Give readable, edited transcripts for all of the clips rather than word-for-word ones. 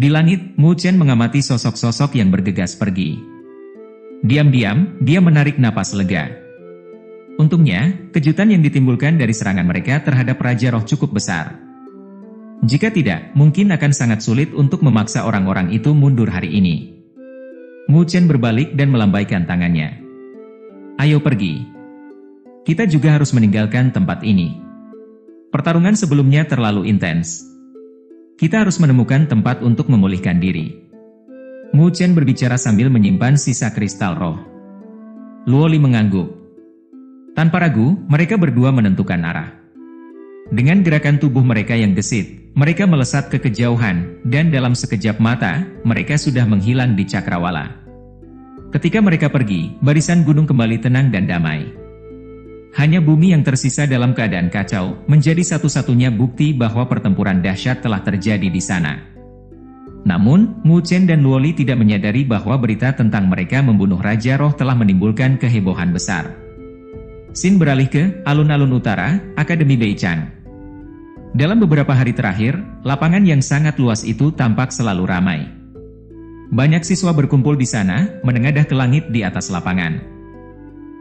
Di langit, Mu Chen mengamati sosok-sosok yang bergegas pergi. Diam-diam, dia menarik napas lega. Untungnya, kejutan yang ditimbulkan dari serangan mereka terhadap Raja Roh cukup besar. Jika tidak, mungkin akan sangat sulit untuk memaksa orang-orang itu mundur hari ini. Mu Chen berbalik dan melambaikan tangannya. Ayo pergi. Kita juga harus meninggalkan tempat ini. Pertarungan sebelumnya terlalu intens. Kita harus menemukan tempat untuk memulihkan diri. Mu Chen berbicara sambil menyimpan sisa kristal roh. Luo Li mengangguk. Tanpa ragu, mereka berdua menentukan arah. Dengan gerakan tubuh mereka yang gesit, mereka melesat ke kejauhan, dan dalam sekejap mata, mereka sudah menghilang di cakrawala. Ketika mereka pergi, barisan gunung kembali tenang dan damai. Hanya bumi yang tersisa dalam keadaan kacau, menjadi satu-satunya bukti bahwa pertempuran dahsyat telah terjadi di sana. Namun, Mu Chen dan Luo Li tidak menyadari bahwa berita tentang mereka membunuh Raja Roh telah menimbulkan kehebohan besar. Sin beralih ke alun-alun utara, Akademi Beichang. Dalam beberapa hari terakhir, lapangan yang sangat luas itu tampak selalu ramai. Banyak siswa berkumpul di sana, menengadah ke langit di atas lapangan.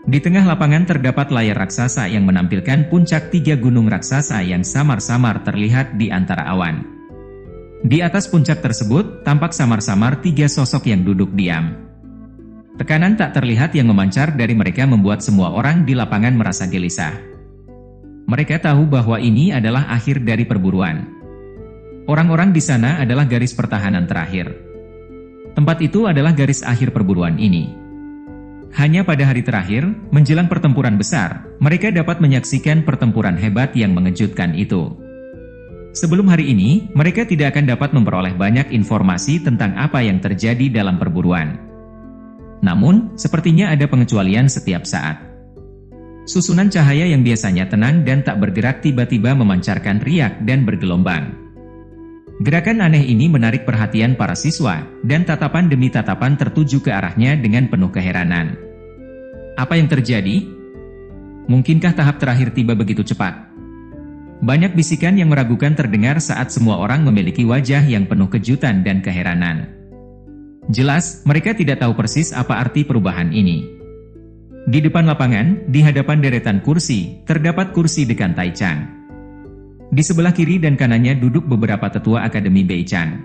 Di tengah lapangan terdapat layar raksasa yang menampilkan puncak 3 gunung raksasa yang samar-samar terlihat di antara awan. Di atas puncak tersebut, tampak samar-samar 3 sosok yang duduk diam. Tekanan tak terlihat yang memancar dari mereka membuat semua orang di lapangan merasa gelisah. Mereka tahu bahwa ini adalah akhir dari perburuan. Orang-orang di sana adalah garis pertahanan terakhir. Tempat itu adalah garis akhir perburuan ini. Hanya pada hari terakhir, menjelang pertempuran besar, mereka dapat menyaksikan pertempuran hebat yang mengejutkan itu. Sebelum hari ini, mereka tidak akan dapat memperoleh banyak informasi tentang apa yang terjadi dalam perburuan. Namun, sepertinya ada pengecualian setiap saat. Susunan cahaya yang biasanya tenang dan tak bergerak tiba-tiba memancarkan riak dan bergelombang. Gerakan aneh ini menarik perhatian para siswa, dan tatapan demi tatapan tertuju ke arahnya dengan penuh keheranan. Apa yang terjadi? Mungkinkah tahap terakhir tiba begitu cepat? Banyak bisikan yang meragukan terdengar saat semua orang memiliki wajah yang penuh kejutan dan keheranan. Jelas, mereka tidak tahu persis apa arti perubahan ini. Di depan lapangan, di hadapan deretan kursi, terdapat kursi dekan Taichang. Di sebelah kiri dan kanannya duduk beberapa tetua Akademi Beichang.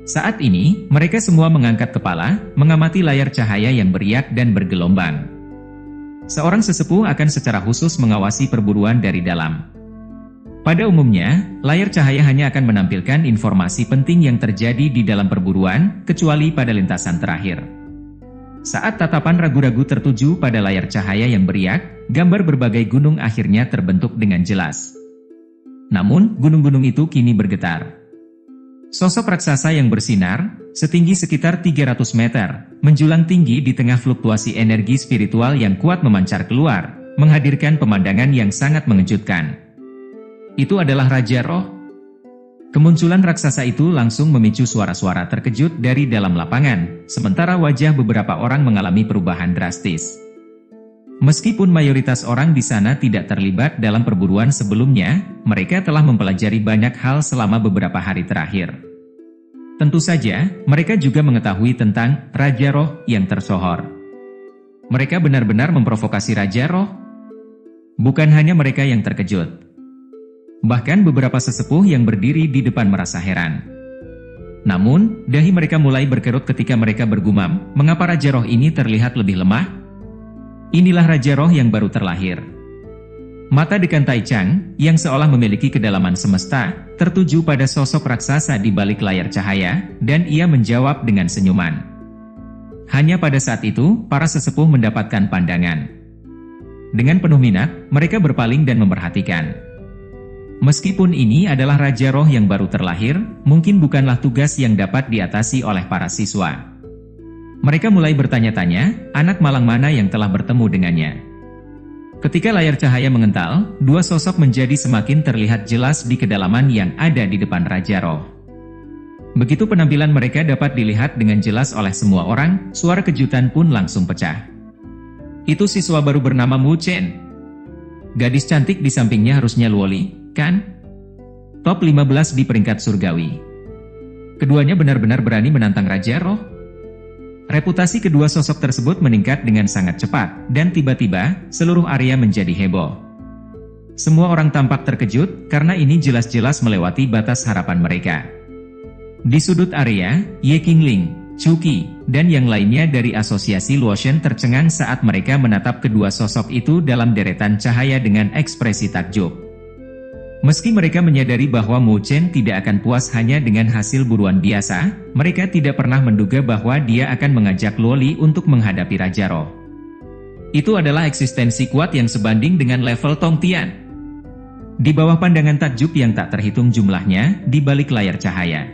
Saat ini, mereka semua mengangkat kepala, mengamati layar cahaya yang beriak dan bergelombang. Seorang sesepuh akan secara khusus mengawasi perburuan dari dalam. Pada umumnya, layar cahaya hanya akan menampilkan informasi penting yang terjadi di dalam perburuan, kecuali pada lintasan terakhir. Saat tatapan ragu-ragu tertuju pada layar cahaya yang beriak, gambar berbagai gunung akhirnya terbentuk dengan jelas. Namun, gunung-gunung itu kini bergetar. Sosok raksasa yang bersinar, setinggi sekitar 300 meter, menjulang tinggi di tengah fluktuasi energi spiritual yang kuat memancar keluar, menghadirkan pemandangan yang sangat mengejutkan. Itu adalah Raja Roh. Kemunculan raksasa itu langsung memicu suara-suara terkejut dari dalam lapangan, sementara wajah beberapa orang mengalami perubahan drastis. Meskipun mayoritas orang di sana tidak terlibat dalam perburuan sebelumnya, mereka telah mempelajari banyak hal selama beberapa hari terakhir. Tentu saja, mereka juga mengetahui tentang Raja Roh yang tersohor. Mereka benar-benar memprovokasi Raja Roh. Bukan hanya mereka yang terkejut. Bahkan beberapa sesepuh yang berdiri di depan merasa heran. Namun, dahi mereka mulai berkerut ketika mereka bergumam, mengapa Raja Roh ini terlihat lebih lemah? Inilah Raja Roh yang baru terlahir. Mata dekan Taichang, yang seolah memiliki kedalaman semesta, tertuju pada sosok raksasa di balik layar cahaya, dan ia menjawab dengan senyuman. Hanya pada saat itu, para sesepuh mendapatkan pandangan. Dengan penuh minat, mereka berpaling dan memperhatikan. Meskipun ini adalah Raja Roh yang baru terlahir, mungkin bukanlah tugas yang dapat diatasi oleh para siswa. Mereka mulai bertanya-tanya, anak malang mana yang telah bertemu dengannya. Ketika layar cahaya mengental, dua sosok menjadi semakin terlihat jelas di kedalaman yang ada di depan Raja Roh. Begitu penampilan mereka dapat dilihat dengan jelas oleh semua orang, suara kejutan pun langsung pecah. Itu siswa baru bernama Mu Chen. Gadis cantik di sampingnya harusnya Luo Li, kan? Top 15 di peringkat surgawi. Keduanya benar-benar berani menantang Raja Roh. Reputasi kedua sosok tersebut meningkat dengan sangat cepat, dan tiba-tiba, seluruh area menjadi heboh. Semua orang tampak terkejut, karena ini jelas-jelas melewati batas harapan mereka. Di sudut area, Ye Qingling, Chu Qi, dan yang lainnya dari asosiasi Luosheng tercengang saat mereka menatap kedua sosok itu dalam deretan cahaya dengan ekspresi takjub. Meski mereka menyadari bahwa Mu Chen tidak akan puas hanya dengan hasil buruan biasa, mereka tidak pernah menduga bahwa dia akan mengajak Luo Li untuk menghadapi Raja Roh. Itu adalah eksistensi kuat yang sebanding dengan level Tong Tian. Di bawah pandangan takjub yang tak terhitung jumlahnya, di balik layar cahaya,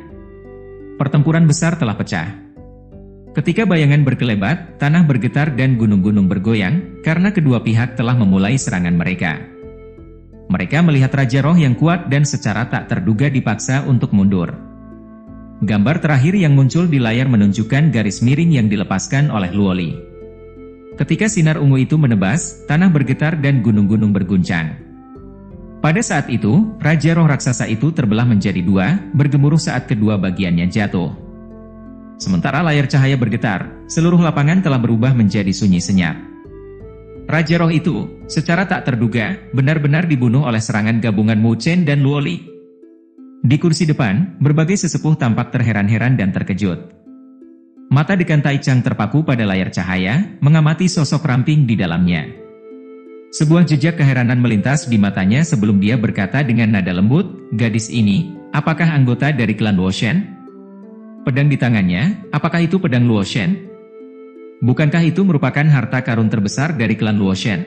pertempuran besar telah pecah. Ketika bayangan berkelebat, tanah bergetar dan gunung-gunung bergoyang, karena kedua pihak telah memulai serangan mereka. Mereka melihat Raja Roh yang kuat dan secara tak terduga dipaksa untuk mundur. Gambar terakhir yang muncul di layar menunjukkan garis miring yang dilepaskan oleh Luo Li. Ketika sinar ungu itu menebas, tanah bergetar dan gunung-gunung berguncang. Pada saat itu, Raja Roh raksasa itu terbelah menjadi dua, bergemuruh saat kedua bagiannya jatuh. Sementara layar cahaya bergetar, seluruh lapangan telah berubah menjadi sunyi senyap. Raja Roh itu, secara tak terduga, benar-benar dibunuh oleh serangan gabungan Mu Chen dan Luo Li. Di kursi depan, berbagai sesepuh tampak terheran-heran dan terkejut. Mata dekan Tai Chang terpaku pada layar cahaya, mengamati sosok ramping di dalamnya. Sebuah jejak keheranan melintas di matanya sebelum dia berkata dengan nada lembut, "Gadis ini, apakah anggota dari klan Luosheng?" Pedang di tangannya, apakah itu pedang Luosheng? Bukankah itu merupakan harta karun terbesar dari klan Luosheng?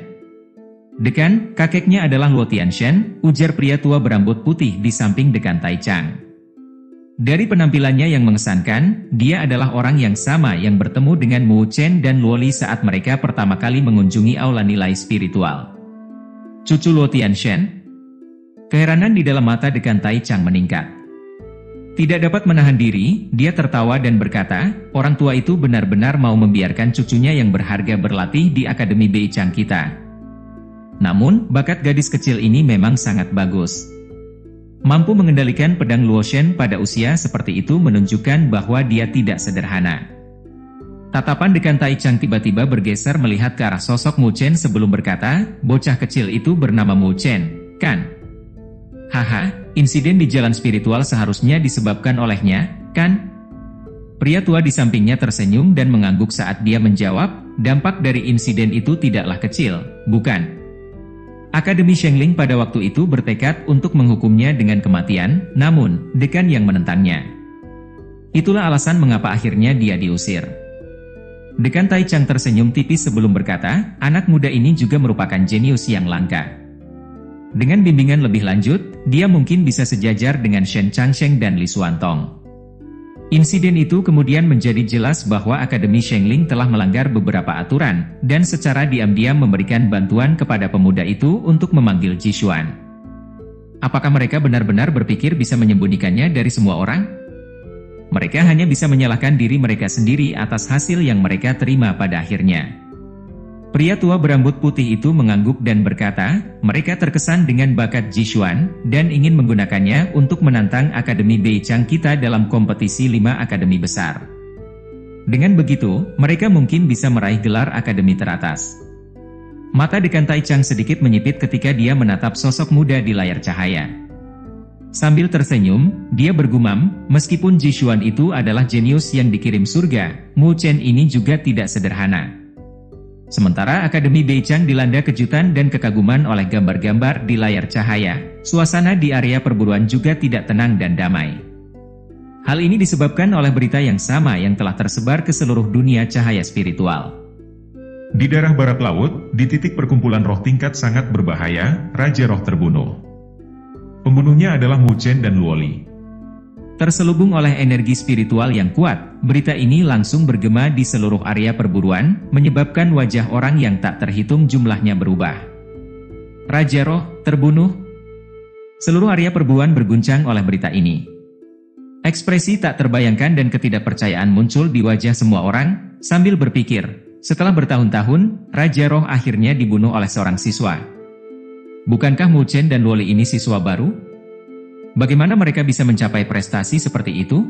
Dekan, kakeknya adalah Luo Tianshen, ujar pria tua berambut putih di samping dekan Tai Chang. Dari penampilannya yang mengesankan, dia adalah orang yang sama yang bertemu dengan Mu Chen dan Luo Li saat mereka pertama kali mengunjungi aula nilai spiritual. Cucu Luo Tianshen? Keheranan di dalam mata dekan Tai Chang meningkat. Tidak dapat menahan diri, dia tertawa dan berkata, orang tua itu benar-benar mau membiarkan cucunya yang berharga berlatih di Akademi Beichang kita. Namun, bakat gadis kecil ini memang sangat bagus. Mampu mengendalikan pedang Luosheng pada usia seperti itu menunjukkan bahwa dia tidak sederhana. Tatapan dekan Tai Chang tiba-tiba bergeser melihat ke arah sosok Mu Chen sebelum berkata, bocah kecil itu bernama Mu Chen, kan? Haha, insiden di jalan spiritual seharusnya disebabkan olehnya, kan? Pria tua di sampingnya tersenyum dan mengangguk saat dia menjawab, dampak dari insiden itu tidaklah kecil, bukan? Akademi Shengling pada waktu itu bertekad untuk menghukumnya dengan kematian, namun, dekan yang menentangnya. Itulah alasan mengapa akhirnya dia diusir. Dekan Tai Chang tersenyum tipis sebelum berkata, anak muda ini juga merupakan jenius yang langka. Dengan bimbingan lebih lanjut, dia mungkin bisa sejajar dengan Shen Changsheng dan Li Xuantong. Insiden itu kemudian menjadi jelas bahwa Akademi Shengling telah melanggar beberapa aturan, dan secara diam-diam memberikan bantuan kepada pemuda itu untuk memanggil Jishuan. Apakah mereka benar-benar berpikir bisa menyembunyikannya dari semua orang? Mereka hanya bisa menyalahkan diri mereka sendiri atas hasil yang mereka terima pada akhirnya. Pria tua berambut putih itu mengangguk dan berkata, mereka terkesan dengan bakat Jishuan, dan ingin menggunakannya untuk menantang Akademi Beichang kita dalam kompetisi 5 akademi besar. Dengan begitu, mereka mungkin bisa meraih gelar akademi teratas. Mata dekan Tai Chang sedikit menyipit ketika dia menatap sosok muda di layar cahaya. Sambil tersenyum, dia bergumam, meskipun Jishuan itu adalah jenius yang dikirim surga, Mu Chen ini juga tidak sederhana. Sementara Akademi Beichang dilanda kejutan dan kekaguman oleh gambar-gambar di layar cahaya, suasana di area perburuan juga tidak tenang dan damai. Hal ini disebabkan oleh berita yang sama yang telah tersebar ke seluruh dunia cahaya spiritual. Di daerah barat laut, di titik perkumpulan roh tingkat sangat berbahaya, Raja Roh terbunuh. Pembunuhnya adalah Mu Chen dan Luo Li. Terselubung oleh energi spiritual yang kuat, berita ini langsung bergema di seluruh area perburuan, menyebabkan wajah orang yang tak terhitung jumlahnya berubah. Raja Roh terbunuh. Seluruh area perburuan berguncang oleh berita ini. Ekspresi tak terbayangkan dan ketidakpercayaan muncul di wajah semua orang, sambil berpikir, setelah bertahun-tahun, Raja Roh akhirnya dibunuh oleh seorang siswa. Bukankah Mu Chen dan Luo Li ini siswa baru? Bagaimana mereka bisa mencapai prestasi seperti itu?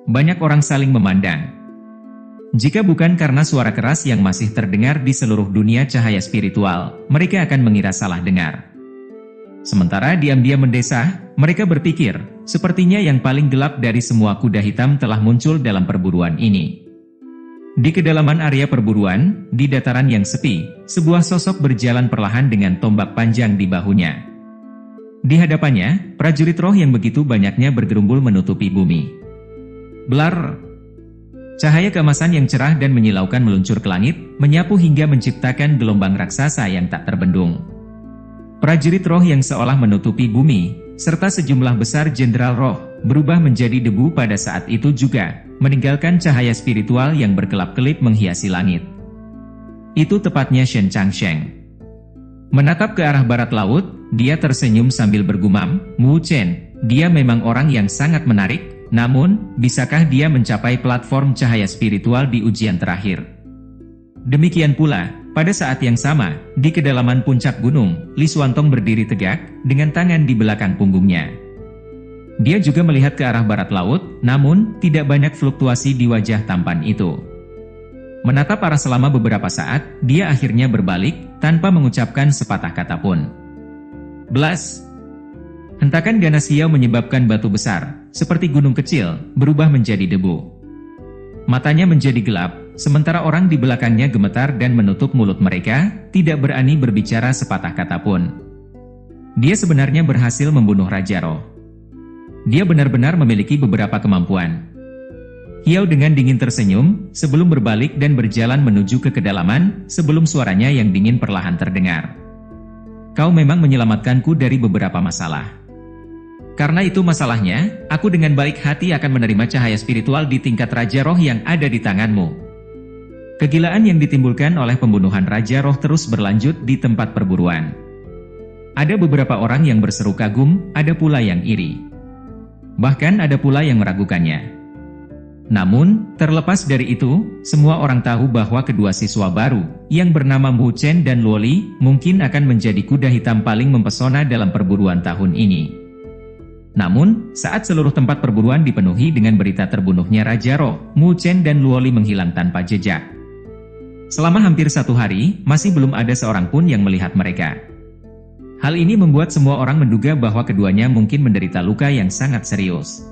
Banyak orang saling memandang. Jika bukan karena suara keras yang masih terdengar di seluruh dunia cahaya spiritual, mereka akan mengira salah dengar. Sementara diam-diam mendesah, mereka berpikir, sepertinya yang paling gelap dari semua kuda hitam telah muncul dalam perburuan ini. Di kedalaman area perburuan, di dataran yang sepi, sebuah sosok berjalan perlahan dengan tombak panjang di bahunya. Di hadapannya, prajurit roh yang begitu banyaknya bergerumbul menutupi bumi. Blar! Cahaya keemasan yang cerah dan menyilaukan meluncur ke langit, menyapu hingga menciptakan gelombang raksasa yang tak terbendung. Prajurit roh yang seolah menutupi bumi, serta sejumlah besar jenderal roh, berubah menjadi debu pada saat itu juga, meninggalkan cahaya spiritual yang berkelap-kelip menghiasi langit. Itu tepatnya Shen Changsheng. Menatap ke arah barat laut, dia tersenyum sambil bergumam, Mu Chen, dia memang orang yang sangat menarik, namun, bisakah dia mencapai platform cahaya spiritual di ujian terakhir? Demikian pula, pada saat yang sama, di kedalaman puncak gunung, Li Xuantong berdiri tegak, dengan tangan di belakang punggungnya. Dia juga melihat ke arah barat laut, namun, tidak banyak fluktuasi di wajah tampan itu. Menatap arah selama beberapa saat, dia akhirnya berbalik, tanpa mengucapkan sepatah kata pun. Blas! Hentakan ganas hiau menyebabkan batu besar, seperti gunung kecil, berubah menjadi debu. Matanya menjadi gelap, sementara orang di belakangnya gemetar dan menutup mulut mereka, tidak berani berbicara sepatah kata pun. Dia sebenarnya berhasil membunuh Raja Roh. Dia benar-benar memiliki beberapa kemampuan. Hiau dengan dingin tersenyum, sebelum berbalik dan berjalan menuju ke kedalaman, sebelum suaranya yang dingin perlahan terdengar. Kau memang menyelamatkanku dari beberapa masalah. Karena itu masalahnya, aku dengan baik hati akan menerima cahaya spiritual di tingkat Raja Roh yang ada di tanganmu. Kegilaan yang ditimbulkan oleh pembunuhan Raja Roh terus berlanjut di tempat perburuan. Ada beberapa orang yang berseru kagum, ada pula yang iri. Bahkan ada pula yang meragukannya. Namun, terlepas dari itu, semua orang tahu bahwa kedua siswa baru, yang bernama Mu Chen dan Luo Li, mungkin akan menjadi kuda hitam paling mempesona dalam perburuan tahun ini. Namun, saat seluruh tempat perburuan dipenuhi dengan berita terbunuhnya Raja Roh, Mu Chen dan Luo Li menghilang tanpa jejak. Selama hampir 1 hari, masih belum ada seorang pun yang melihat mereka. Hal ini membuat semua orang menduga bahwa keduanya mungkin menderita luka yang sangat serius.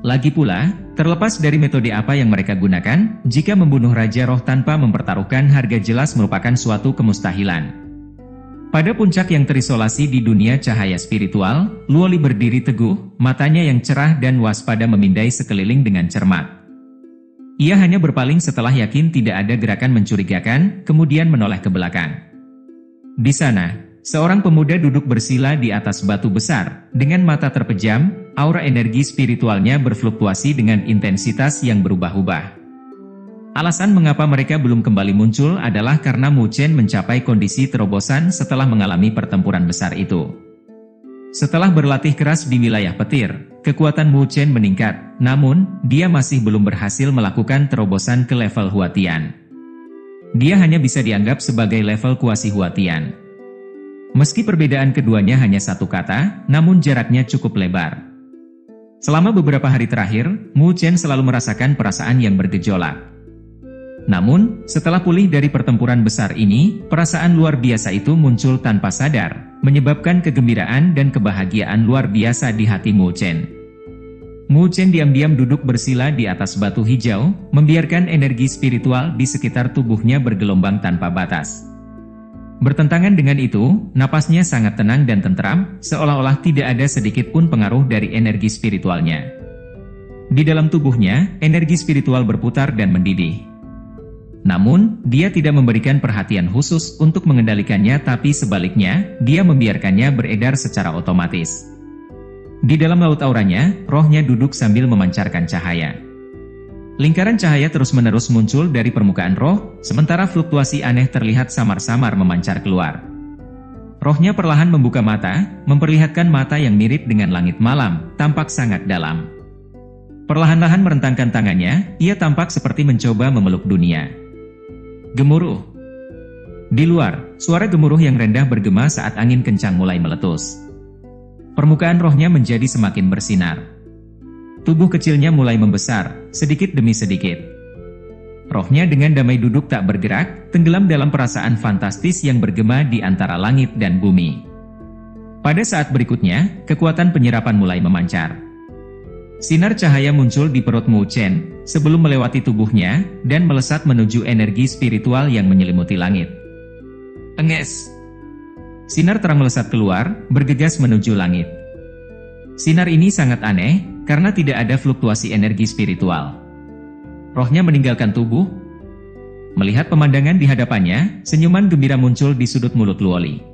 Lagi pula, terlepas dari metode apa yang mereka gunakan, jika membunuh Raja Roh tanpa mempertaruhkan harga jelas merupakan suatu kemustahilan. Pada puncak yang terisolasi di dunia cahaya spiritual, Luo Li berdiri teguh, matanya yang cerah dan waspada memindai sekeliling dengan cermat. Ia hanya berpaling setelah yakin tidak ada gerakan mencurigakan, kemudian menoleh ke belakang. Di sana, seorang pemuda duduk bersila di atas batu besar, dengan mata terpejam, aura energi spiritualnya berfluktuasi dengan intensitas yang berubah-ubah. Alasan mengapa mereka belum kembali muncul adalah karena Mu Chen mencapai kondisi terobosan setelah mengalami pertempuran besar itu. Setelah berlatih keras di wilayah petir, kekuatan Mu Chen meningkat, namun, dia masih belum berhasil melakukan terobosan ke level Huatian. Dia hanya bisa dianggap sebagai level kuasi Huatian. Meski perbedaan keduanya hanya satu kata, namun jaraknya cukup lebar. Selama beberapa hari terakhir, Mu Chen selalu merasakan perasaan yang bergejolak. Namun, setelah pulih dari pertempuran besar ini, perasaan luar biasa itu muncul tanpa sadar, menyebabkan kegembiraan dan kebahagiaan luar biasa di hati Mu Chen. Mu Chen diam-diam duduk bersila di atas batu hijau, membiarkan energi spiritual di sekitar tubuhnya bergelombang tanpa batas. Bertentangan dengan itu, napasnya sangat tenang dan tentram, seolah-olah tidak ada sedikit pun pengaruh dari energi spiritualnya. Di dalam tubuhnya, energi spiritual berputar dan mendidih. Namun, dia tidak memberikan perhatian khusus untuk mengendalikannya, tapi sebaliknya, dia membiarkannya beredar secara otomatis. Di dalam laut auranya, rohnya duduk sambil memancarkan cahaya. Lingkaran cahaya terus-menerus muncul dari permukaan roh, sementara fluktuasi aneh terlihat samar-samar memancar keluar. Rohnya perlahan membuka mata, memperlihatkan mata yang mirip dengan langit malam, tampak sangat dalam. Perlahan-lahan merentangkan tangannya, ia tampak seperti mencoba memeluk dunia. Gemuruh. Di luar, suara gemuruh yang rendah bergema saat angin kencang mulai meletus. Permukaan rohnya menjadi semakin bersinar. Tubuh kecilnya mulai membesar, sedikit demi sedikit. Rohnya dengan damai duduk tak bergerak, tenggelam dalam perasaan fantastis yang bergema di antara langit dan bumi. Pada saat berikutnya, kekuatan penyerapan mulai memancar. Sinar cahaya muncul di perut Mu Chen, sebelum melewati tubuhnya, dan melesat menuju energi spiritual yang menyelimuti langit. Enges! Sinar terang melesat keluar, bergegas menuju langit. Sinar ini sangat aneh, karena tidak ada fluktuasi energi spiritual. Rohnya meninggalkan tubuh. Melihat pemandangan di hadapannya, senyuman gembira muncul di sudut mulut Luoli.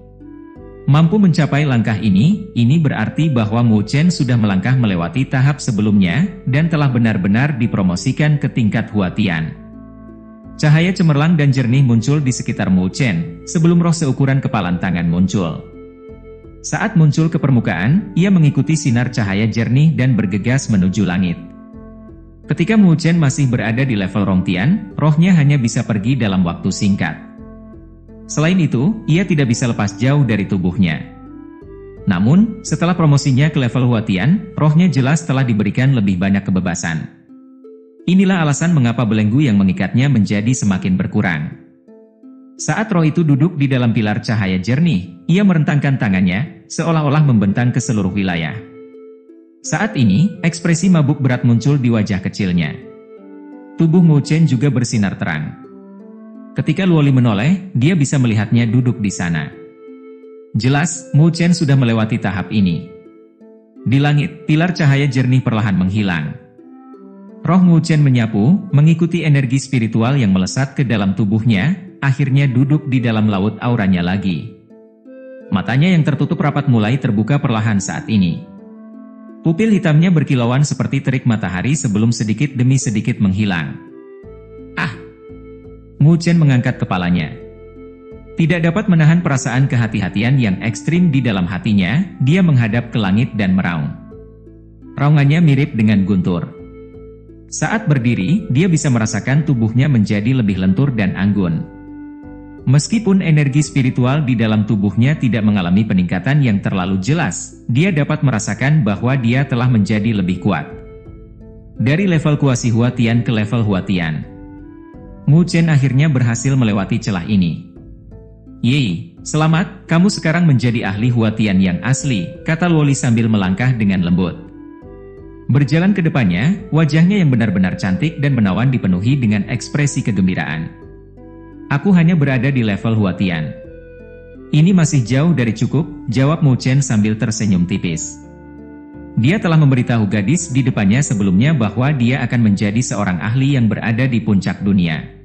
Mampu mencapai langkah ini berarti bahwa Mu Chen sudah melangkah melewati tahap sebelumnya, dan telah benar-benar dipromosikan ke tingkat Huatian. Cahaya cemerlang dan jernih muncul di sekitar Mu Chen, sebelum roh seukuran kepalan tangan muncul. Saat muncul ke permukaan, ia mengikuti sinar cahaya jernih dan bergegas menuju langit. Ketika Mu Chen masih berada di level Rongtian, rohnya hanya bisa pergi dalam waktu singkat. Selain itu, ia tidak bisa lepas jauh dari tubuhnya. Namun, setelah promosinya ke level Huatian, rohnya jelas telah diberikan lebih banyak kebebasan. Inilah alasan mengapa belenggu yang mengikatnya menjadi semakin berkurang. Saat roh itu duduk di dalam pilar cahaya jernih, ia merentangkan tangannya, seolah-olah membentang ke seluruh wilayah. Saat ini, ekspresi mabuk berat muncul di wajah kecilnya. Tubuh Mu Chen juga bersinar terang. Ketika Luoli menoleh, dia bisa melihatnya duduk di sana. Jelas, Mu Chen sudah melewati tahap ini. Di langit, pilar cahaya jernih perlahan menghilang. Roh Mu Chen menyapu, mengikuti energi spiritual yang melesat ke dalam tubuhnya, akhirnya duduk di dalam laut auranya lagi. Matanya yang tertutup rapat mulai terbuka perlahan saat ini. Pupil hitamnya berkilauan seperti terik matahari sebelum sedikit demi sedikit menghilang. Mu Chen mengangkat kepalanya. Tidak dapat menahan perasaan kehati-hatian yang ekstrim di dalam hatinya, dia menghadap ke langit dan meraung. Raungannya mirip dengan guntur. Saat berdiri, dia bisa merasakan tubuhnya menjadi lebih lentur dan anggun. Meskipun energi spiritual di dalam tubuhnya tidak mengalami peningkatan yang terlalu jelas, dia dapat merasakan bahwa dia telah menjadi lebih kuat. Dari level kuasi Huatian ke level Huatian, Mu Chen akhirnya berhasil melewati celah ini. Yeay, selamat, kamu sekarang menjadi ahli Huatian yang asli, kata Luoli sambil melangkah dengan lembut. Berjalan ke depannya, wajahnya yang benar-benar cantik dan menawan dipenuhi dengan ekspresi kegembiraan. Aku hanya berada di level Huatian. Ini masih jauh dari cukup, jawab Mu Chen sambil tersenyum tipis. Dia telah memberitahu gadis di depannya sebelumnya bahwa dia akan menjadi seorang ahli yang berada di puncak dunia.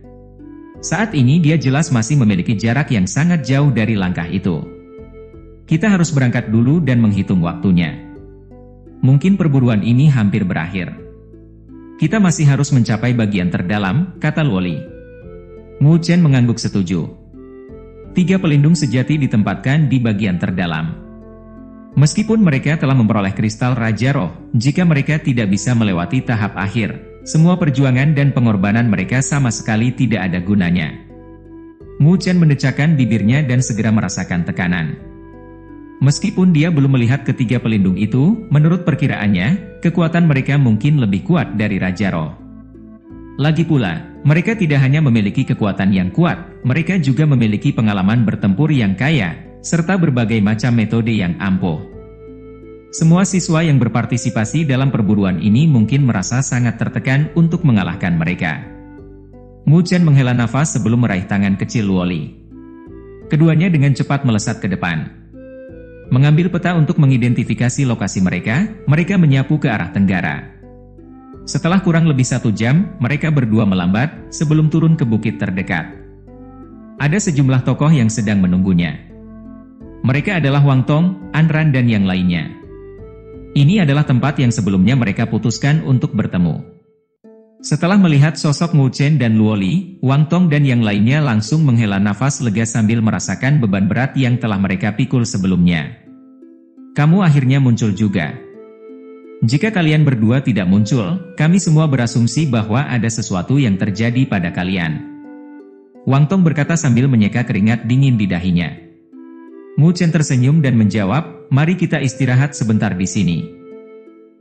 Saat ini dia jelas masih memiliki jarak yang sangat jauh dari langkah itu. Kita harus berangkat dulu dan menghitung waktunya. Mungkin perburuan ini hampir berakhir. Kita masih harus mencapai bagian terdalam, kata Luoli. Mu Chen mengangguk setuju. 3 pelindung sejati ditempatkan di bagian terdalam. Meskipun mereka telah memperoleh kristal Raja Roh, jika mereka tidak bisa melewati tahap akhir, semua perjuangan dan pengorbanan mereka sama sekali tidak ada gunanya. Mu Chen mendecakkan bibirnya dan segera merasakan tekanan. Meskipun dia belum melihat ketiga pelindung itu, menurut perkiraannya, kekuatan mereka mungkin lebih kuat dari Raja Roh. Lagi pula, mereka tidak hanya memiliki kekuatan yang kuat, mereka juga memiliki pengalaman bertempur yang kaya, serta berbagai macam metode yang ampuh. Semua siswa yang berpartisipasi dalam perburuan ini mungkin merasa sangat tertekan untuk mengalahkan mereka. Mu Chen menghela nafas sebelum meraih tangan kecil Luoli. Keduanya dengan cepat melesat ke depan. Mengambil peta untuk mengidentifikasi lokasi mereka menyapu ke arah tenggara. Setelah kurang lebih 1 jam, mereka berdua melambat sebelum turun ke bukit terdekat. Ada sejumlah tokoh yang sedang menunggunya. Mereka adalah Wang Tong, Anran dan yang lainnya. Ini adalah tempat yang sebelumnya mereka putuskan untuk bertemu. Setelah melihat sosok Mu Chen dan Luoli, Wang Tong dan yang lainnya langsung menghela nafas lega sambil merasakan beban berat yang telah mereka pikul sebelumnya. Kamu akhirnya muncul juga. Jika kalian berdua tidak muncul, kami semua berasumsi bahwa ada sesuatu yang terjadi pada kalian. Wang Tong berkata sambil menyeka keringat dingin di dahinya. Mu Chen tersenyum dan menjawab, mari kita istirahat sebentar di sini.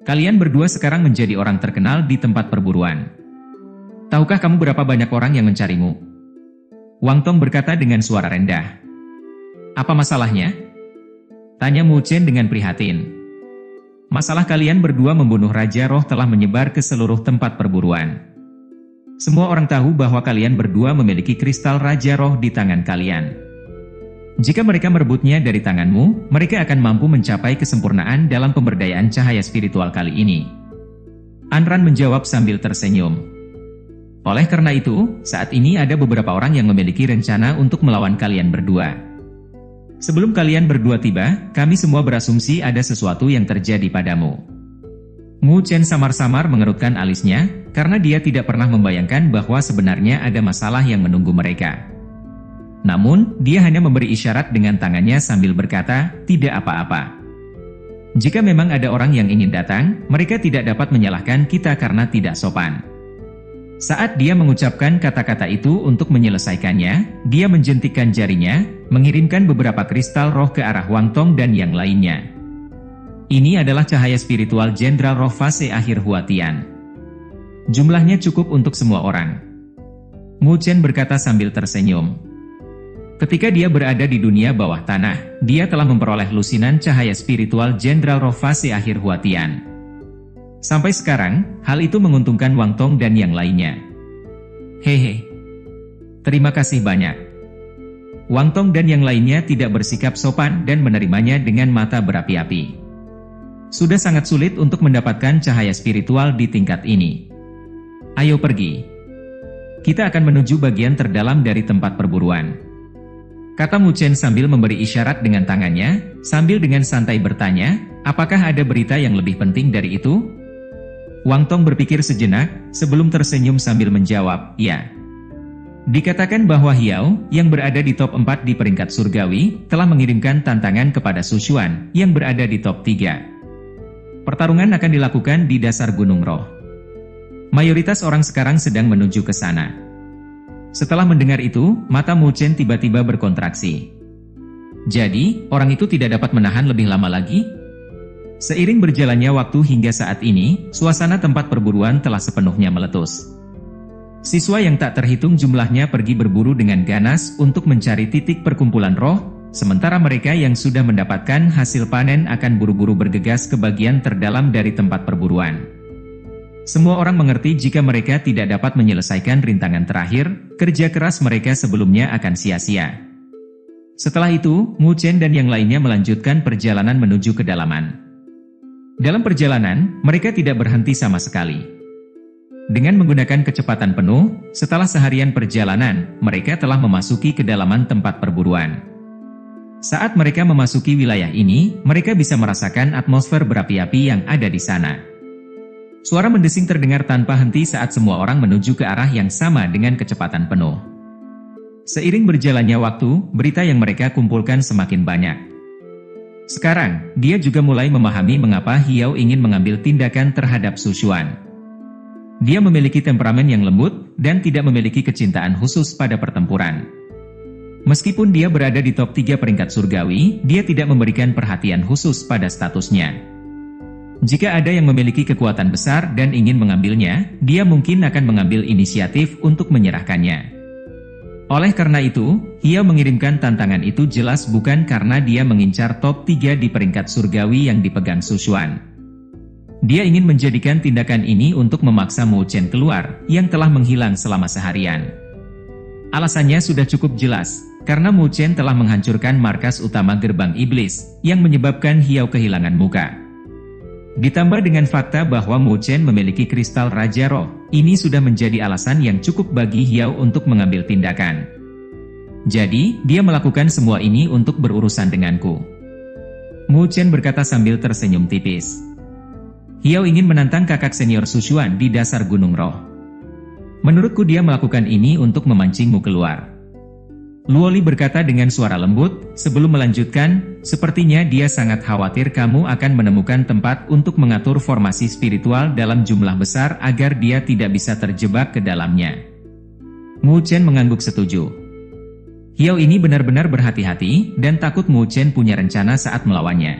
Kalian berdua sekarang menjadi orang terkenal di tempat perburuan. Tahukah kamu berapa banyak orang yang mencarimu? Wang Tong berkata dengan suara rendah. Apa masalahnya? Tanya Mu Chen dengan prihatin. Masalah kalian berdua membunuh Raja Roh telah menyebar ke seluruh tempat perburuan. Semua orang tahu bahwa kalian berdua memiliki kristal Raja Roh di tangan kalian. Jika mereka merebutnya dari tanganmu, mereka akan mampu mencapai kesempurnaan dalam pemberdayaan cahaya spiritual kali ini. Anran menjawab sambil tersenyum. Oleh karena itu, saat ini ada beberapa orang yang memiliki rencana untuk melawan kalian berdua. Sebelum kalian berdua tiba, kami semua berasumsi ada sesuatu yang terjadi padamu. Mu Chen samar-samar mengerutkan alisnya, karena dia tidak pernah membayangkan bahwa sebenarnya ada masalah yang menunggu mereka. Namun, dia hanya memberi isyarat dengan tangannya sambil berkata, tidak apa-apa. Jika memang ada orang yang ingin datang, mereka tidak dapat menyalahkan kita karena tidak sopan. Saat dia mengucapkan kata-kata itu untuk menyelesaikannya, dia menjentikkan jarinya, mengirimkan beberapa kristal roh ke arah Wang Tong dan yang lainnya. Ini adalah cahaya spiritual Jenderal Roh fase akhir Huatian. Jumlahnya cukup untuk semua orang. Mu Chen berkata sambil tersenyum. Ketika dia berada di dunia bawah tanah, dia telah memperoleh lusinan cahaya spiritual Jenderal Roh fase akhir Huatian. Sampai sekarang, hal itu menguntungkan Wang Tong dan yang lainnya. Hehe. Terima kasih banyak. Wang Tong dan yang lainnya tidak bersikap sopan dan menerimanya dengan mata berapi-api. Sudah sangat sulit untuk mendapatkan cahaya spiritual di tingkat ini. Ayo pergi. Kita akan menuju bagian terdalam dari tempat perburuan. Kata Mu Chen sambil memberi isyarat dengan tangannya, sambil dengan santai bertanya, apakah ada berita yang lebih penting dari itu? Wang Tong berpikir sejenak, sebelum tersenyum sambil menjawab, ya. Dikatakan bahwa Hiao, yang berada di top 4 di peringkat surgawi, telah mengirimkan tantangan kepada Su Xuan, yang berada di top 3. Pertarungan akan dilakukan di dasar Gunung Roh. Mayoritas orang sekarang sedang menuju ke sana. Setelah mendengar itu, mata Mu Chen tiba-tiba berkontraksi. Jadi, orang itu tidak dapat menahan lebih lama lagi? Seiring berjalannya waktu hingga saat ini, suasana tempat perburuan telah sepenuhnya meletus. Siswa yang tak terhitung jumlahnya pergi berburu dengan ganas untuk mencari titik perkumpulan roh, sementara mereka yang sudah mendapatkan hasil panen akan buru-buru bergegas ke bagian terdalam dari tempat perburuan. Semua orang mengerti jika mereka tidak dapat menyelesaikan rintangan terakhir, kerja keras mereka sebelumnya akan sia-sia. Setelah itu, Mu Chen dan yang lainnya melanjutkan perjalanan menuju kedalaman. Dalam perjalanan, mereka tidak berhenti sama sekali. Dengan menggunakan kecepatan penuh, setelah seharian perjalanan, mereka telah memasuki kedalaman tempat perburuan. Saat mereka memasuki wilayah ini, mereka bisa merasakan atmosfer berapi-api yang ada di sana. Suara mendesing terdengar tanpa henti saat semua orang menuju ke arah yang sama dengan kecepatan penuh. Seiring berjalannya waktu, berita yang mereka kumpulkan semakin banyak. Sekarang, dia juga mulai memahami mengapa Hiao ingin mengambil tindakan terhadap Su Xuan. Dia memiliki temperamen yang lembut, dan tidak memiliki kecintaan khusus pada pertempuran. Meskipun dia berada di top 3 peringkat surgawi, dia tidak memberikan perhatian khusus pada statusnya. Jika ada yang memiliki kekuatan besar dan ingin mengambilnya, dia mungkin akan mengambil inisiatif untuk menyerahkannya. Oleh karena itu, Hiao mengirimkan tantangan itu jelas bukan karena dia mengincar top 3 di peringkat surgawi yang dipegang Su Xuan. Dia ingin menjadikan tindakan ini untuk memaksa Mu Chen keluar, yang telah menghilang selama seharian. Alasannya sudah cukup jelas, karena Mu Chen telah menghancurkan markas utama gerbang iblis, yang menyebabkan Hiao kehilangan muka. Ditambah dengan fakta bahwa Mu Chen memiliki kristal Raja Roh, ini sudah menjadi alasan yang cukup bagi Hiao untuk mengambil tindakan. Jadi, dia melakukan semua ini untuk berurusan denganku. Mu Chen berkata sambil tersenyum tipis. Hiao ingin menantang kakak senior Su Xuan di dasar Gunung Roh. Menurutku dia melakukan ini untuk memancingmu keluar. Luoli berkata dengan suara lembut, sebelum melanjutkan, sepertinya dia sangat khawatir kamu akan menemukan tempat untuk mengatur formasi spiritual dalam jumlah besar agar dia tidak bisa terjebak ke dalamnya. Mu Chen mengangguk setuju. Hiao ini benar-benar berhati-hati, dan takut Mu Chen punya rencana saat melawannya.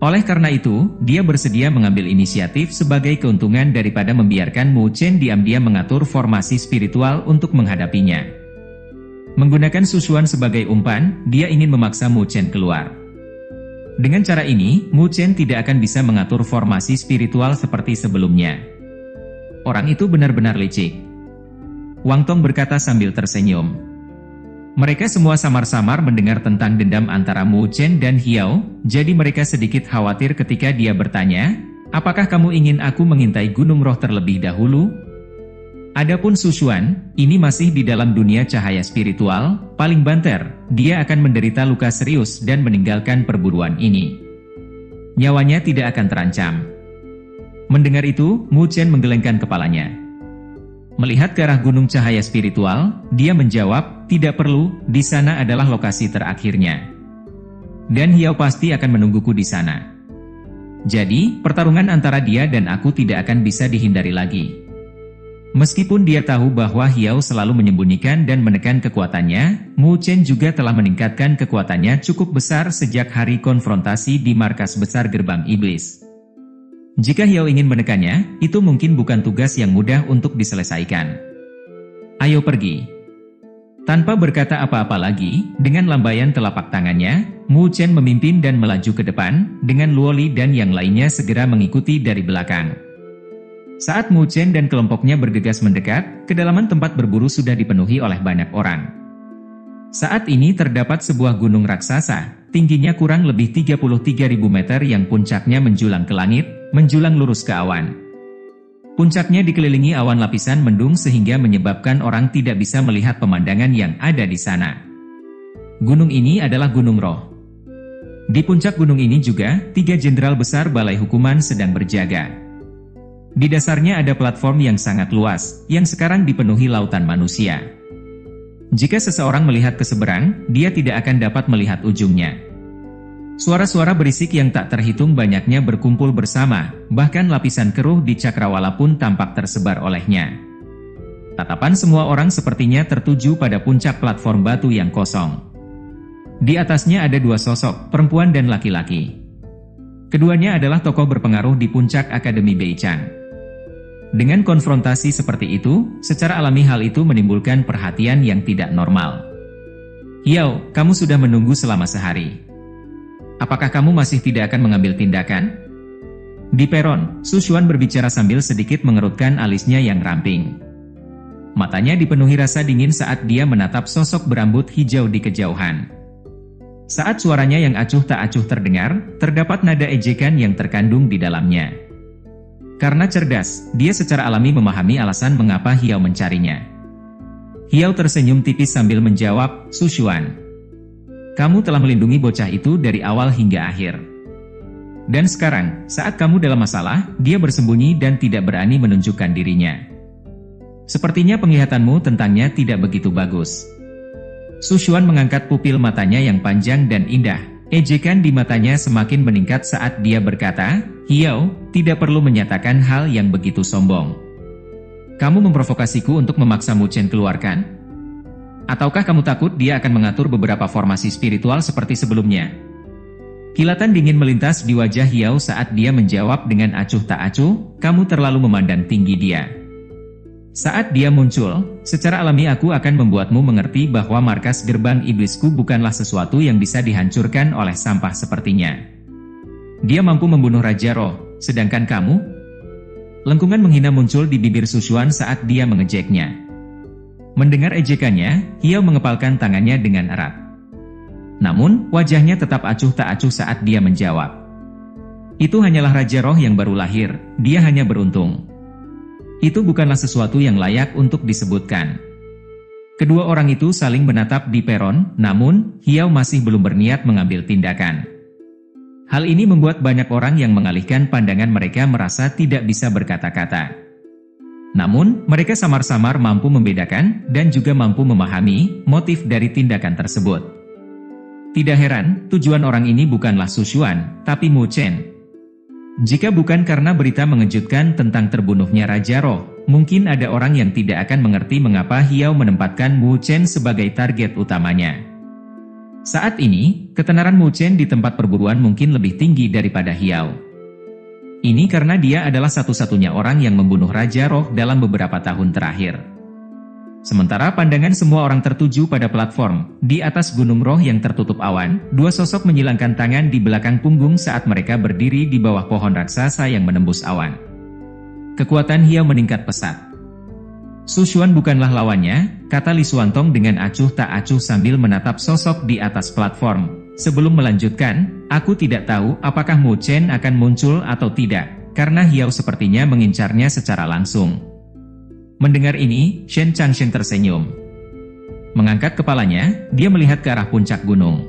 Oleh karena itu, dia bersedia mengambil inisiatif sebagai keuntungan daripada membiarkan Mu Chen diam-diam mengatur formasi spiritual untuk menghadapinya. Menggunakan Su Xuan sebagai umpan, dia ingin memaksa Mu Chen keluar. Dengan cara ini, Mu Chen tidak akan bisa mengatur formasi spiritual seperti sebelumnya. Orang itu benar-benar licik. Wang Tong berkata sambil tersenyum. Mereka semua samar-samar mendengar tentang dendam antara Mu Chen dan Hiao, jadi mereka sedikit khawatir ketika dia bertanya, apakah kamu ingin aku mengintai Gunung Roh terlebih dahulu? Adapun Su Xuan, ini masih di dalam dunia cahaya spiritual, paling banter, dia akan menderita luka serius dan meninggalkan perburuan ini. Nyawanya tidak akan terancam. Mendengar itu, Mu Chen menggelengkan kepalanya. Melihat ke arah gunung cahaya spiritual, dia menjawab, tidak perlu, di sana adalah lokasi terakhirnya. Dan Hiao pasti akan menungguku di sana. Jadi, pertarungan antara dia dan aku tidak akan bisa dihindari lagi. Meskipun dia tahu bahwa Hiao selalu menyembunyikan dan menekan kekuatannya, Mu Chen juga telah meningkatkan kekuatannya cukup besar sejak hari konfrontasi di markas besar gerbang iblis. Jika Hiao ingin menekannya, itu mungkin bukan tugas yang mudah untuk diselesaikan. Ayo pergi. Tanpa berkata apa-apa lagi, dengan lambaian telapak tangannya, Mu Chen memimpin dan melaju ke depan, dengan Luo Li dan yang lainnya segera mengikuti dari belakang. Saat Mu Chen dan kelompoknya bergegas mendekat, kedalaman tempat berburu sudah dipenuhi oleh banyak orang. Saat ini terdapat sebuah gunung raksasa, tingginya kurang lebih 33.000 meter yang puncaknya menjulang ke langit, menjulang lurus ke awan. Puncaknya dikelilingi awan lapisan mendung sehingga menyebabkan orang tidak bisa melihat pemandangan yang ada di sana. Gunung ini adalah Gunung Roh. Di puncak gunung ini juga, 3 jenderal besar balai hukuman sedang berjaga. Di dasarnya ada platform yang sangat luas, yang sekarang dipenuhi lautan manusia. Jika seseorang melihat ke seberang, dia tidak akan dapat melihat ujungnya. Suara-suara berisik yang tak terhitung banyaknya berkumpul bersama, bahkan lapisan keruh di cakrawala pun tampak tersebar olehnya. Tatapan semua orang sepertinya tertuju pada puncak platform batu yang kosong. Di atasnya ada 2 sosok, perempuan dan laki-laki. Keduanya adalah tokoh berpengaruh di puncak Akademi Beichang. Dengan konfrontasi seperti itu, secara alami hal itu menimbulkan perhatian yang tidak normal. Hiao, kamu sudah menunggu selama sehari. Apakah kamu masih tidak akan mengambil tindakan? Di peron, Su Xuan berbicara sambil sedikit mengerutkan alisnya yang ramping. Matanya dipenuhi rasa dingin saat dia menatap sosok berambut hijau di kejauhan. Saat suaranya yang acuh tak acuh terdengar, terdapat nada ejekan yang terkandung di dalamnya. Karena cerdas, dia secara alami memahami alasan mengapa Hiao mencarinya. Hiao tersenyum tipis sambil menjawab, Su Xuan, kamu telah melindungi bocah itu dari awal hingga akhir. Dan sekarang, saat kamu dalam masalah, dia bersembunyi dan tidak berani menunjukkan dirinya. Sepertinya penglihatanmu tentangnya tidak begitu bagus. Su Xuan mengangkat pupil matanya yang panjang dan indah. Ejekan di matanya semakin meningkat saat dia berkata, Hiao, tidak perlu menyatakan hal yang begitu sombong. Kamu memprovokasiku untuk memaksa Mu Chen keluarkan? Ataukah kamu takut dia akan mengatur beberapa formasi spiritual seperti sebelumnya? Kilatan dingin melintas di wajah Hiao saat dia menjawab dengan acuh tak acuh, kamu terlalu memandang tinggi dia. Saat dia muncul, secara alami aku akan membuatmu mengerti bahwa markas gerbang iblisku bukanlah sesuatu yang bisa dihancurkan oleh sampah sepertinya. Dia mampu membunuh Raja Roh, sedangkan kamu? Lengkungan menghina muncul di bibir Su Xuan saat dia mengejeknya. Mendengar ejekannya, Hiao mengepalkan tangannya dengan erat. Namun, wajahnya tetap acuh tak acuh saat dia menjawab. Itu hanyalah Raja Roh yang baru lahir, dia hanya beruntung. Itu bukanlah sesuatu yang layak untuk disebutkan. Kedua orang itu saling menatap di peron, namun, Hiao masih belum berniat mengambil tindakan. Hal ini membuat banyak orang yang mengalihkan pandangan mereka merasa tidak bisa berkata-kata. Namun, mereka samar-samar mampu membedakan dan juga mampu memahami motif dari tindakan tersebut. Tidak heran, tujuan orang ini bukanlah Su Xuan, tapi Mu Chen. Jika bukan karena berita mengejutkan tentang terbunuhnya Raja Roh, mungkin ada orang yang tidak akan mengerti mengapa Hiao menempatkan Mu Chen sebagai target utamanya. Saat ini, ketenaran Mu Chen di tempat perburuan mungkin lebih tinggi daripada Hiao. Ini karena dia adalah satu-satunya orang yang membunuh Raja Roh dalam beberapa tahun terakhir. Sementara pandangan semua orang tertuju pada platform, di atas gunung roh yang tertutup awan, dua sosok menyilangkan tangan di belakang punggung saat mereka berdiri di bawah pohon raksasa yang menembus awan. Kekuatan Hiao meningkat pesat. Su Xuan bukanlah lawannya, kata Li Xuantong dengan acuh tak acuh sambil menatap sosok di atas platform. Sebelum melanjutkan, aku tidak tahu apakah Mu Chen akan muncul atau tidak, karena Hiao sepertinya mengincarnya secara langsung. Mendengar ini, Shen Changsheng tersenyum. Mengangkat kepalanya, dia melihat ke arah puncak gunung.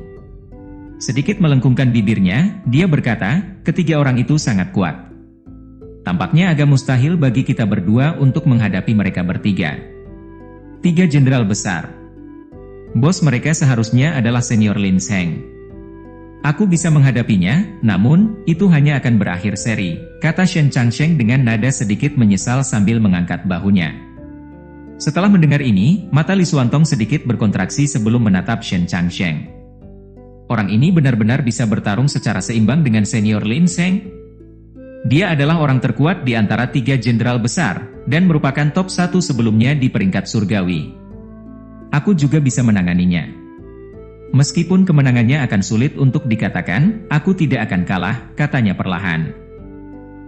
Sedikit melengkungkan bibirnya, dia berkata, ketiga orang itu sangat kuat. Tampaknya agak mustahil bagi kita berdua untuk menghadapi mereka bertiga. Tiga jenderal besar. Bos mereka seharusnya adalah senior Lin Sheng. Aku bisa menghadapinya, namun, itu hanya akan berakhir seri, kata Shen Changsheng dengan nada sedikit menyesal sambil mengangkat bahunya. Setelah mendengar ini, mata Li Xuantong sedikit berkontraksi sebelum menatap Shen Changsheng. Orang ini benar-benar bisa bertarung secara seimbang dengan senior Lin Sheng? Dia adalah orang terkuat di antara tiga jenderal besar, dan merupakan top 1 sebelumnya di peringkat surgawi. Aku juga bisa menanganinya. Meskipun kemenangannya akan sulit untuk dikatakan, aku tidak akan kalah, katanya perlahan.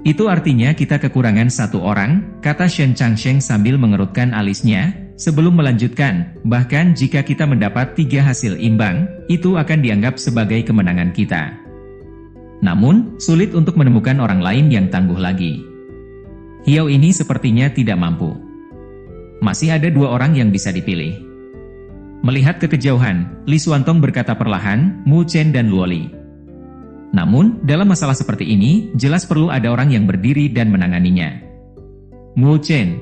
Itu artinya kita kekurangan satu orang, kata Shen Changsheng sambil mengerutkan alisnya, sebelum melanjutkan, bahkan jika kita mendapat 3 hasil imbang, itu akan dianggap sebagai kemenangan kita. Namun, sulit untuk menemukan orang lain yang tangguh lagi. Hiao ini sepertinya tidak mampu. Masih ada 2 orang yang bisa dipilih. Melihat ke kejauhan, Li Xuantong berkata perlahan, Mu Chen dan Luo Li. Namun, dalam masalah seperti ini, jelas perlu ada orang yang berdiri dan menanganinya. Mu Chen.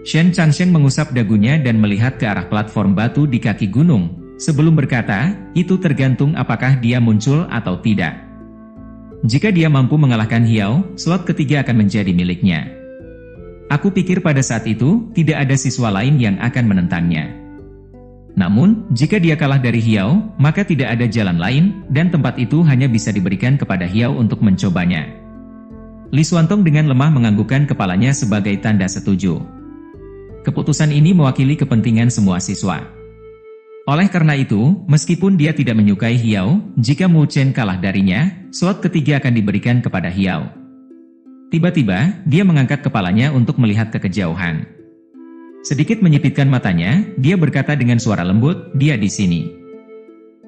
Shen Changsheng mengusap dagunya dan melihat ke arah platform batu di kaki gunung, sebelum berkata, itu tergantung apakah dia muncul atau tidak. Jika dia mampu mengalahkan Hiao, slot ketiga akan menjadi miliknya. Aku pikir pada saat itu, tidak ada siswa lain yang akan menentangnya. Namun, jika dia kalah dari Hiao, maka tidak ada jalan lain, dan tempat itu hanya bisa diberikan kepada Hiao untuk mencobanya. Li Xuantong dengan lemah menganggukkan kepalanya sebagai tanda setuju. Keputusan ini mewakili kepentingan semua siswa. Oleh karena itu, meskipun dia tidak menyukai Hiao, jika Mu Chen kalah darinya, slot ketiga akan diberikan kepada Hiao. Tiba-tiba, dia mengangkat kepalanya untuk melihat ke kejauhan. Sedikit menyipitkan matanya, dia berkata dengan suara lembut, dia di sini.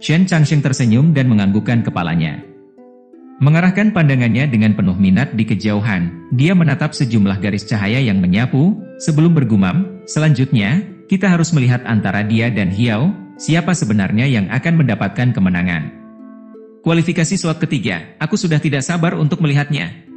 Shen Changsheng tersenyum dan menganggukkan kepalanya. Mengarahkan pandangannya dengan penuh minat di kejauhan, dia menatap sejumlah garis cahaya yang menyapu, sebelum bergumam, selanjutnya, kita harus melihat antara dia dan Hiao, siapa sebenarnya yang akan mendapatkan kemenangan. Kualifikasi slot ketiga, aku sudah tidak sabar untuk melihatnya.